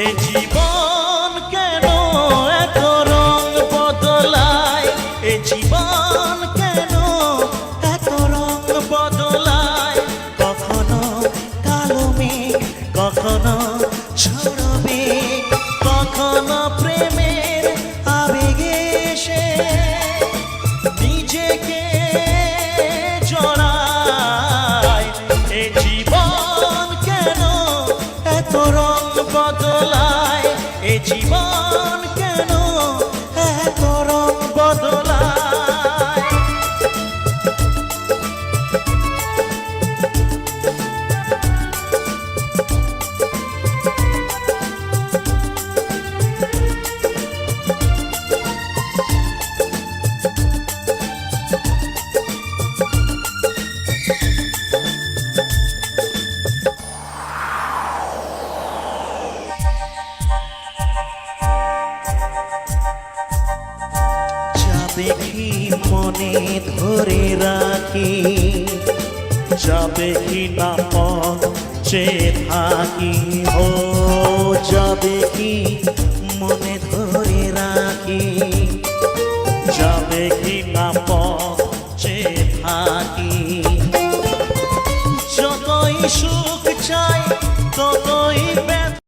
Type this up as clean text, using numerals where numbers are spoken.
এ জীবন কেন এত রং বদলায়, এ জীবন কেন এত রং বদলায়, কখনো কালো মেঘ কখনো ঝড়ো মেঘ, কখনো প্রেমের আবেগে এসে নিজেকে জড়ায়। এ জীবন কেন এত রং বদলায়, এ জীবন কেন এত রং বদলায়। দেখি মনে ধরে রাখি, যাবে কি না পথে থাকি, ও যাবে কি মনে ধরে রাখি, যাবে কি না পথ